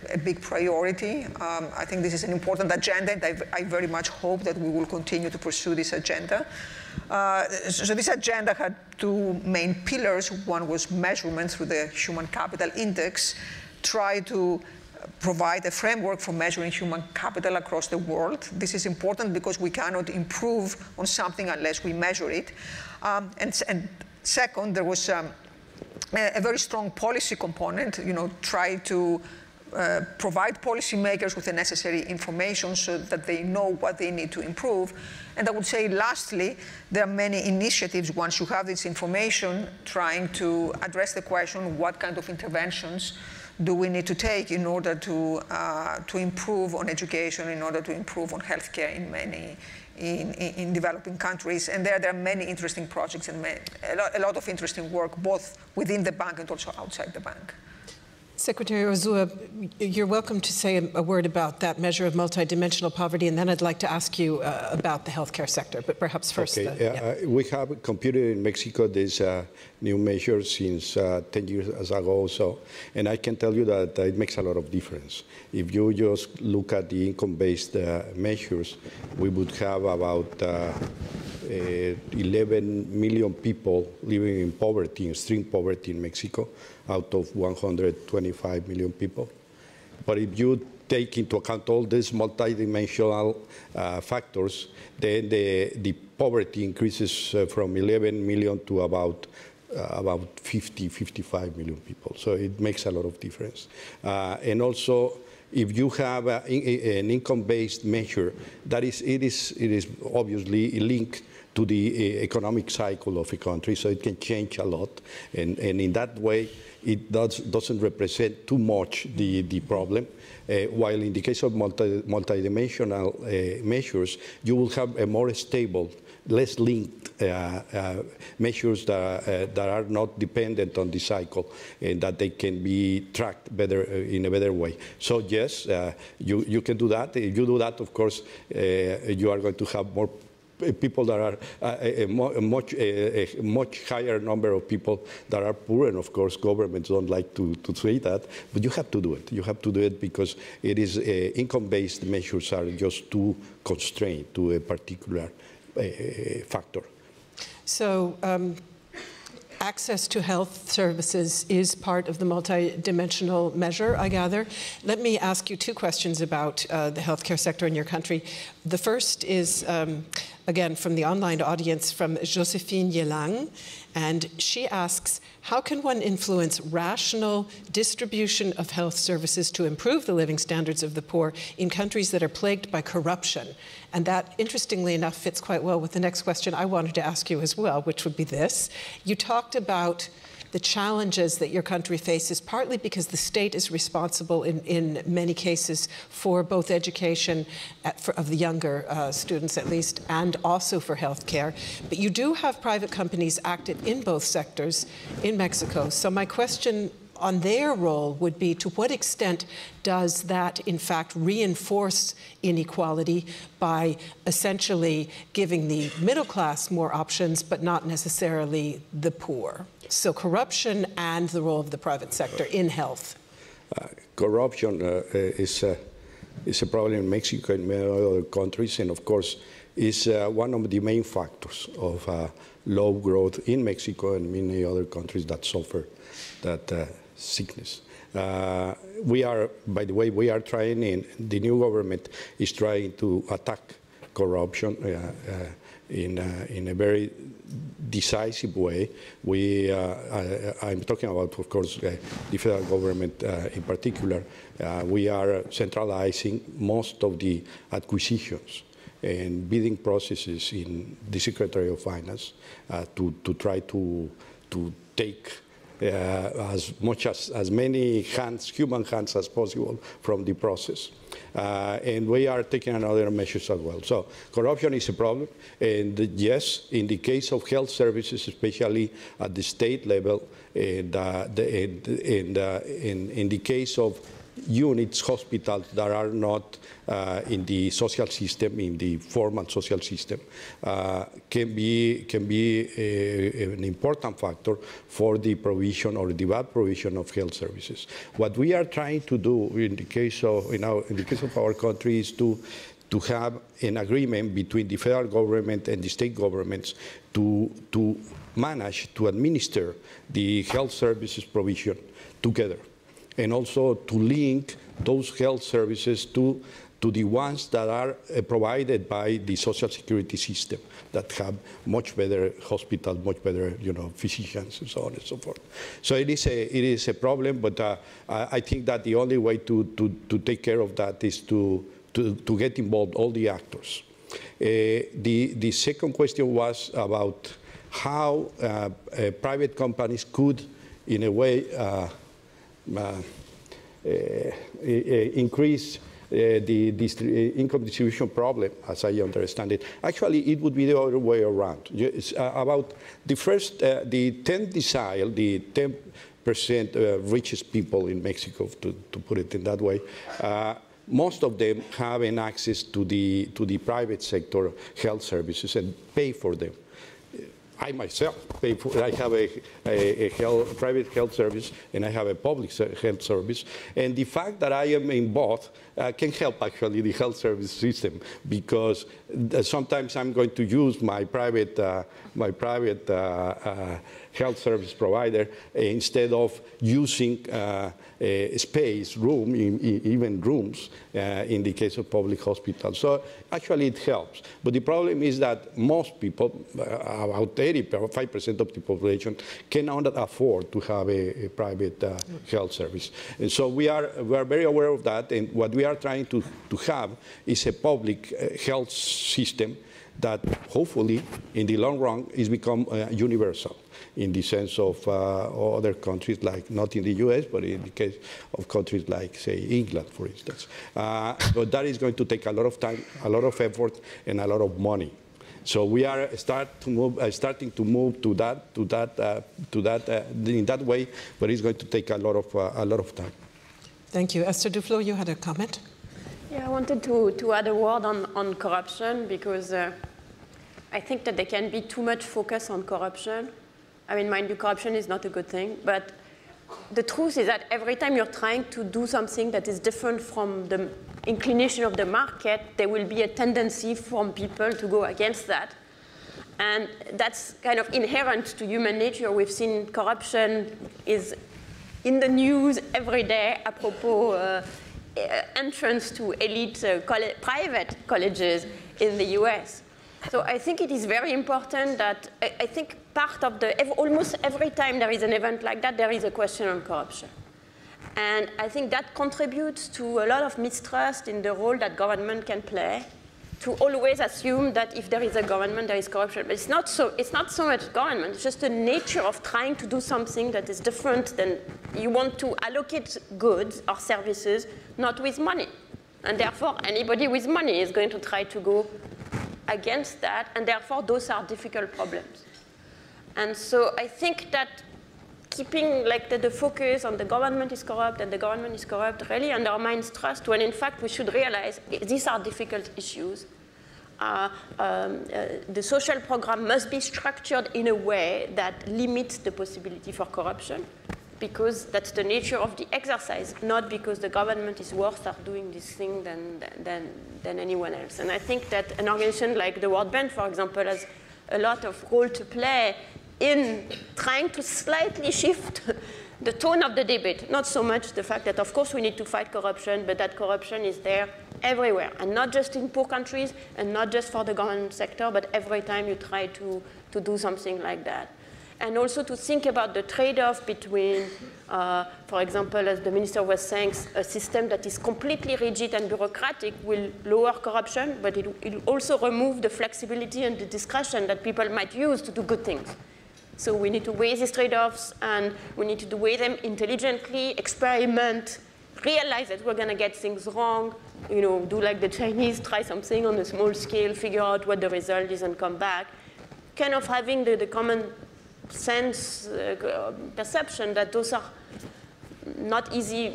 a big priority. I think this is an important agenda, and I very much hope that we will continue to pursue this agenda. So this agenda had two main pillars. One was measurement through the Human Capital Index, try to provide a framework for measuring human capital across the world. This is important because we cannot improve on something unless we measure it. And second, there was a very strong policy component, try to provide policymakers with the necessary information so that they know what they need to improve. And I would say, lastly, there are many initiatives, once you have this information, trying to address the question, what kind of interventions do we need to take in order to improve on education, in order to improve on healthcare in developing countries. And there are many interesting projects and a lot of interesting work, both within the bank and also outside the bank. Secretary Urzúa, you're welcome to say a word about that measure of multidimensional poverty, and then I'd like to ask you about the healthcare sector, but perhaps first. Okay. We have computed in Mexico this new measure since 10 years ago, and I can tell you that it makes a lot of difference. If you just look at the income-based measures, we would have about 11 million people living in poverty, extreme poverty in Mexico, out of 125 million people. But if you take into account all these multidimensional factors, then the poverty increases from 11 million to about 50, 55 million people. So it makes a lot of difference. And also, if you have an income-based measure, it is obviously linked to the economic cycle of a country, so it can change a lot. And in that way, it doesn't represent too much the problem. While in the case of multidimensional measures, you will have a more stable, less linked measures that are not dependent on the cycle and that they can be tracked better in a better way. So yes, you can do that. If you do that, of course, you are going to have more people that are a much higher number of people that are poor, and of course governments don't like to say that, but you have to do it. You have to do it because it is income-based measures are just too constrained to a particular factor. So access to health services is part of the multidimensional measure, I gather. Let me ask you two questions about the healthcare sector in your country. The first is, again, from the online audience, from Josephine Yelang, and she asks, how can one influence rational distribution of health services to improve the living standards of the poor in countries that are plagued by corruption? And that, interestingly enough, fits quite well with the next question I wanted to ask you as well, which would be this. You talked about the challenges that your country faces, partly because the state is responsible in many cases for both education of the younger students at least, and also for healthcare. But you do have private companies active in both sectors in Mexico. So my question on their role would be, to what extent does that, in fact, reinforce inequality by essentially giving the middle class more options, but not necessarily the poor? So corruption and the role of the private sector in health. Corruption is a problem in Mexico and many other countries, and of course is one of the main factors of low growth in Mexico and many other countries that suffer that sickness. We are, by the way, we are trying, and the new government is trying to attack corruption in a very decisive way. I'm talking about, of course, the federal government in particular. We are centralizing most of the acquisitions and bidding processes in the Secretary of Finance to try to take as many hands, human hands as possible from the process. And we are taking other measures as well. So corruption is a problem. And yes, in the case of health services, especially at the state level, and in the case of units, hospitals that are not in the social system, in the formal social system, can be an important factor for the provision or the bad provision of health services. What we are trying to do in the case of our country is to have an agreement between the federal government and the state governments to manage to administer the health services provision together, and also to link those health services to the ones that are provided by the social security system, that have much better hospitals, much better, physicians, and so on and so forth. So it is a problem, but I think that the only way to take care of that is to get involved all the actors. The second question was about how private companies could, in a way, increase the income distribution problem, as I understand it. Actually, it would be the other way around. It's about the first, the 10th decile, the 10% richest people in Mexico, to put it in that way. Most of them have an access to the private sector health services and pay for them. I myself pay for. I have a private health service, and I have a public health service. And the fact that I am in both can help actually the health service system, because sometimes I'm going to use my private health service provider instead of using space, room, even rooms in the case of public hospitals. So actually it helps. But the problem is that most people, about 85% of the population, cannot afford to have a private health service. And so we are very aware of that, and what we are trying to have is a public health system that hopefully in the long run is become universal, in the sense of other countries, like not in the US, but in the case of countries like, say, England, for instance. But that is going to take a lot of time, a lot of effort, and a lot of money. So we are starting to move to that in that way, but it's going to take a lot of time. Thank you. Esther Duflo, you had a comment? Yeah, I wanted to add a word on corruption, because I think that there can be too much focus on corruption. I mean, mind you, corruption is not a good thing, but the truth is that every time you're trying to do something that is different from the inclination of the market, there will be a tendency from people to go against that. And that's kind of inherent to human nature. We've seen corruption is in the news every day, apropos entrance to elite private colleges in the US. So I think it is very important that I think part of almost every time there is an event like that, there is a question on corruption. And I think that contributes to a lot of mistrust in the role that government can play, to always assume that if there is a government, there is corruption. But it's not so much government, it's just the nature of trying to do something that is different than you want to allocate goods or services, not with money. And therefore, anybody with money is going to try to go against that, and therefore those are difficult problems. And so I think that keeping like the focus on the government is corrupt and the government is corrupt really undermines trust, when in fact we should realize these are difficult issues. The social program must be structured in a way that limits the possibility for corruption, because that's the nature of the exercise, not because the government is worse at doing this thing than anyone else. And I think that an organization like the World Bank, for example, has a lot of role to play in trying to slightly shift the tone of the debate. Not so much the fact that, of course, we need to fight corruption, but that corruption is there everywhere, and not just in poor countries, and not just for the government sector, but every time you try to do something like that. And also to think about the trade-off between, for example, as the minister was saying, a system that is completely rigid and bureaucratic will lower corruption, but it will also remove the flexibility and the discretion that people might use to do good things. So we need to weigh these trade-offs, and we need to weigh them intelligently, experiment, realize that we're going to get things wrong, do like the Chinese, try something on a small scale, figure out what the result is, and come back. Kind of having the common sense perception that those are not easy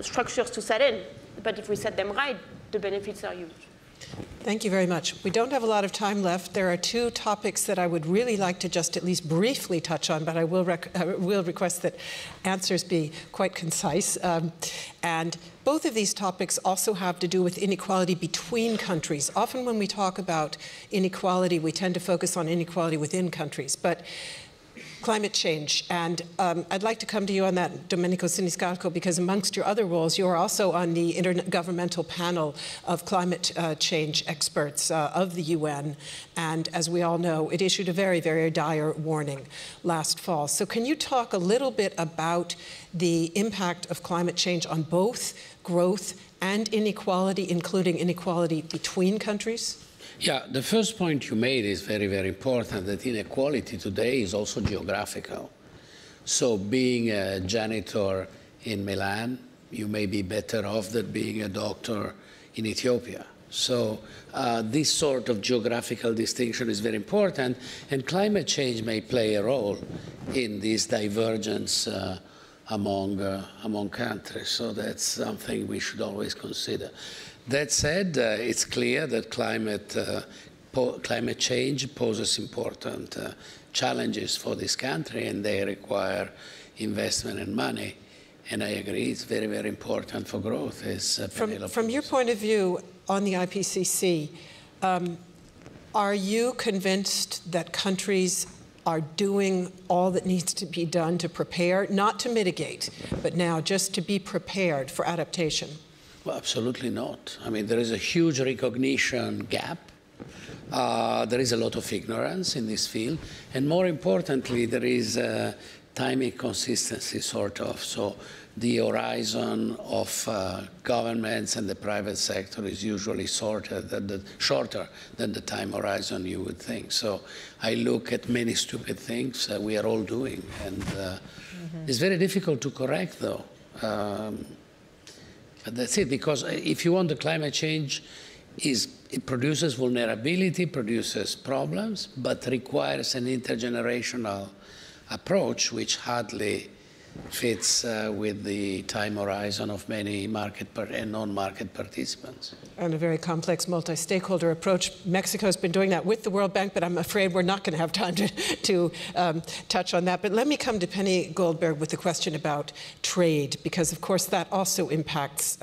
structures to set in, but if we set them right, the benefits are huge. Thank you very much. We don't have a lot of time left. There are two topics that I would really like to just at least briefly touch on, but I will request that answers be quite concise. And both of these topics also have to do with inequality between countries. Often when we talk about inequality, we tend to focus on inequality within countries. But climate change, and I'd like to come to you on that, Domenico Siniscalco, because amongst your other roles, you're also on the intergovernmental panel of climate change experts of the UN, and as we all know, it issued a very, very dire warning last fall. So can you talk a little bit about the impact of climate change on both growth and inequality, including inequality between countries? Yeah, the first point you made is very, very important, that inequality today is also geographical. So being a janitor in Milan, you may be better off than being a doctor in Ethiopia. So this sort of geographical distinction is very important, and climate change may play a role in this divergence among countries. So that's something we should always consider. That said, it's clear that climate change poses important challenges for this country, and they require investment and money. And I agree, it's very, very important for growth. From your point of view on the IPCC, are you convinced that countries are doing all that needs to be done to prepare, not to mitigate, but now just to be prepared for adaptation? Well, absolutely not. I mean, there is a huge recognition gap. There is a lot of ignorance in this field. And more importantly, there is time inconsistency, sort of. So the horizon of governments and the private sector is usually shorter than the time horizon you would think. So I look at many stupid things we are all doing. And it's very difficult to correct, though. But that's it, because if you want the climate change, it produces vulnerability, produces problems, but requires an intergenerational approach, which hardly fits with the time horizon of many market and non-market participants. And a very complex multi-stakeholder approach. Mexico's been doing that with the World Bank, but I'm afraid we're not going to have time to touch on that. But let me come to Penny Goldberg with the question about trade, because of course that also impacts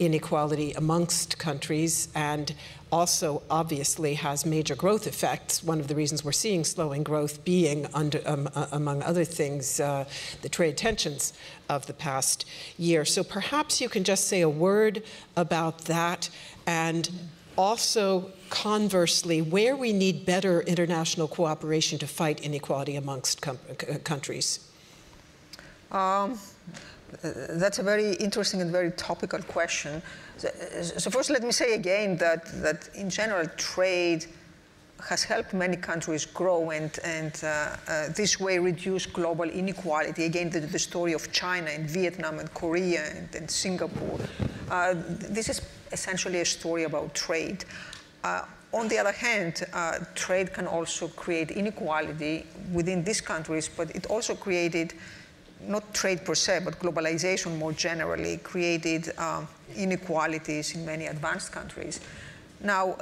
inequality amongst countries, and also obviously has major growth effects. One of the reasons we're seeing slowing growth being, among other things, the trade tensions of the past year. So perhaps you can just say a word about that, and also conversely, where we need better international cooperation to fight inequality amongst countries. That's a very interesting and very topical question. So first, let me say again that in general, trade has helped many countries grow and this way reduce global inequality. Again, the story of China and Vietnam and Korea and Singapore. This is essentially a story about trade. On the other hand, trade can also create inequality within these countries, but it also created not trade per se, but globalization more generally, created inequalities in many advanced countries. Now,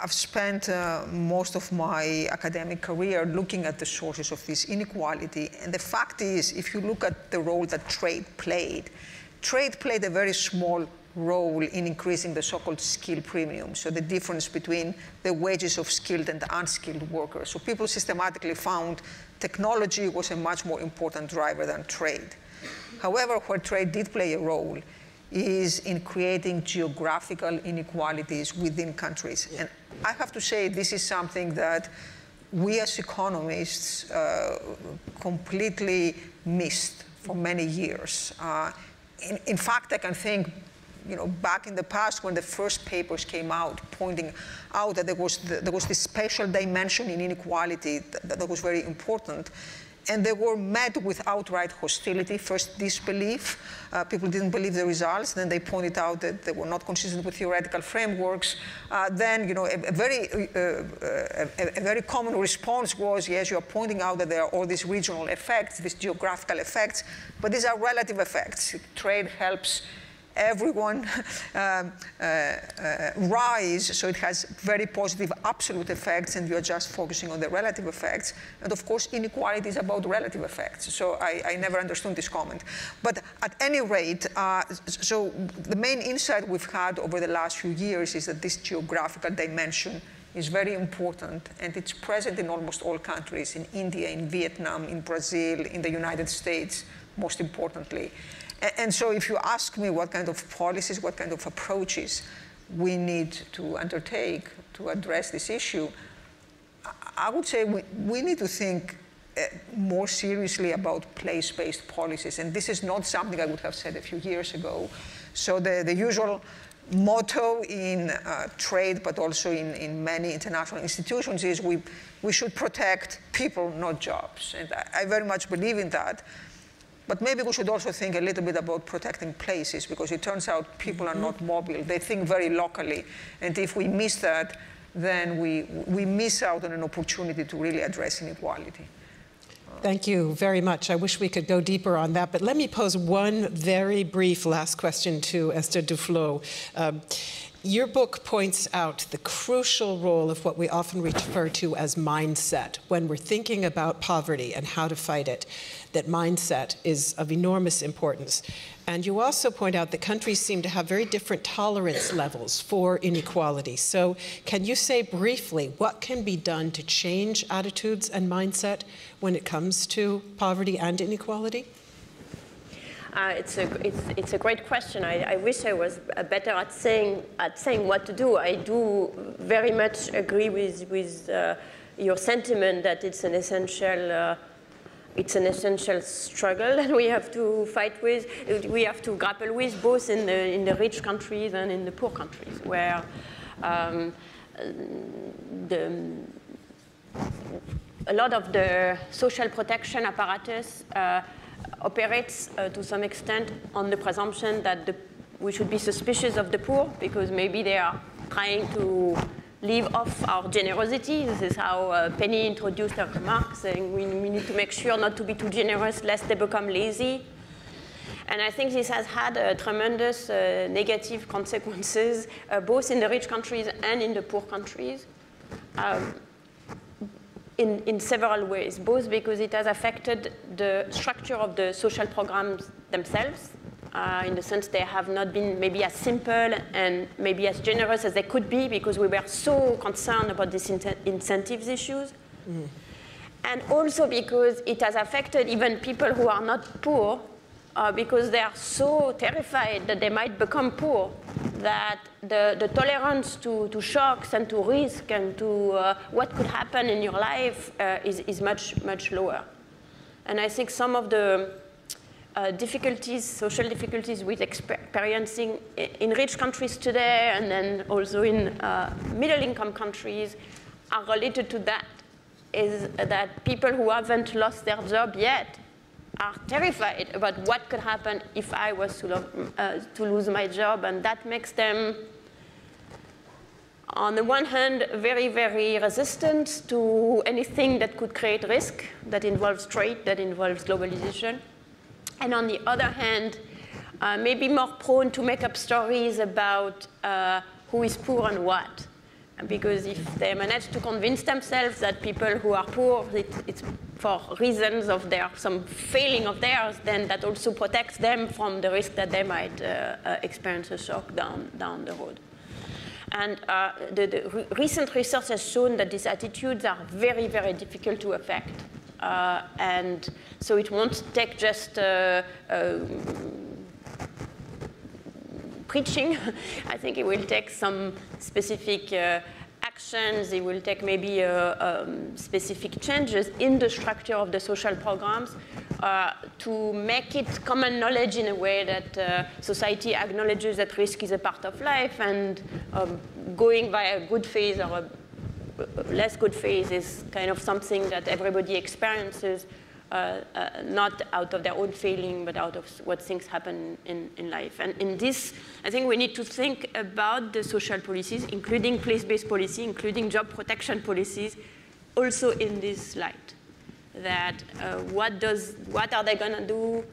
I've spent most of my academic career looking at the sources of this inequality. And the fact is, if you look at the role that trade played a very small role in increasing the so-called skill premium, so the difference between the wages of skilled and unskilled workers. So people systematically found technology was a much more important driver than trade. However, where trade did play a role is in creating geographical inequalities within countries. Yeah. And I have to say, this is something that we as economists completely missed for many years. In fact, I can think, back in the past when the first papers came out pointing out that there was this special dimension in inequality that was very important. And they were met with outright hostility, first disbelief. People didn't believe the results. Then they pointed out that they were not consistent with theoretical frameworks. Then, a very common response was, yes, you're pointing out that there are all these regional effects, these geographical effects, but these are relative effects. Trade helps everyone rise, so it has very positive absolute effects, and you're just focusing on the relative effects. And of course, inequality is about relative effects. So I never understood this comment. But at any rate, so the main insight we've had over the last few years is that this geographical dimension is very important, and it's present in almost all countries, in India, in Vietnam, in Brazil, in the United States, most importantly. And so if you ask me what kind of policies, what kind of approaches we need to undertake to address this issue, I would say we need to think more seriously about place-based policies. And this is not something I would have said a few years ago. So the usual motto in trade, but also in many international institutions, is we should protect people, not jobs. And I very much believe in that. But maybe we should also think a little bit about protecting places, because it turns out people are not mobile. They think very locally. And if we miss that, then we miss out on an opportunity to really address inequality. Thank you very much. I wish we could go deeper on that. But let me pose one very brief last question to Esther Duflo. Your book points out the crucial role of what we often refer to as mindset when we're thinking about poverty and how to fight it, that mindset is of enormous importance. And you also point out that countries seem to have very different tolerance levels for inequality. So can you say briefly what can be done to change attitudes and mindset when it comes to poverty and inequality? It's a great question. I wish I was better at saying what to do. I do very much agree with your sentiment that it's an essential struggle that we have to fight with. We have to grapple with, both in the rich countries and in the poor countries, where a lot of the social protection apparatus operates to some extent on the presumption that we should be suspicious of the poor, because maybe they are trying to live off our generosity. This is how Penny introduced her remark, saying we need to make sure not to be too generous lest they become lazy. And I think this has had tremendous negative consequences, both in the rich countries and in the poor countries. In several ways, both because it has affected the structure of the social programs themselves, in the sense they have not been maybe as simple and maybe as generous as they could be, because we were so concerned about these incentives issues. And also because it has affected even people who are not poor, because they are so terrified that they might become poor, that the tolerance to shocks and to risk and to what could happen in your life is much, much lower. And I think some of the social difficulties with experiencing in rich countries today, and then also in middle-income countries, are related to that, is that people who haven't lost their job yet are terrified about what could happen if I was to lose my job, and that makes them, on the one hand, very, very resistant to anything that could create risk, that involves trade, that involves globalization. And on the other hand, maybe more prone to make up stories about who is poor and what. Because if they manage to convince themselves that people who are poor, it's for reasons of some failing of theirs, then that also protects them from the risk that they might experience a shock down the road. And the recent research has shown that these attitudes are very, very difficult to affect. And so it won't take just preaching. I think it will take some specific actions. It will take maybe specific changes in the structure of the social programs to make it common knowledge in a way that society acknowledges that risk is a part of life, and going by a good phase or a less good phase is kind of something that everybody experiences, not out of their own failing, but out of what things happen in life. And in this, I think we need to think about the social policies, including place-based policy, including job protection policies, also in this light. That what are they going to do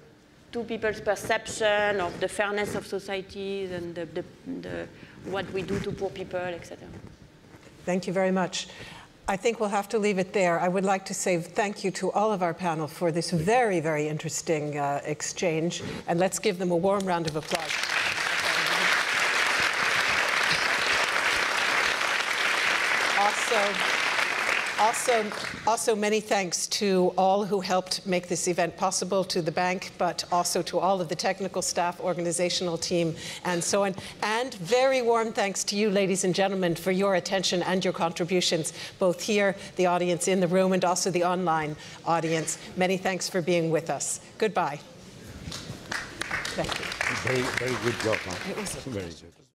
to people's perception of the fairness of societies and what we do to poor people, etc. Thank you very much. I think we'll have to leave it there. I would like to say thank you to all of our panel for this very, very interesting exchange. And let's give them a warm round of applause. Also, many thanks to all who helped make this event possible, to the bank, but also to all of the technical staff, organizational team, and so on. And very warm thanks to you, ladies and gentlemen, for your attention and your contributions, both here, the audience in the room, and also the online audience. Many thanks for being with us. Goodbye. Thank you. Very good job, huh? It was very good.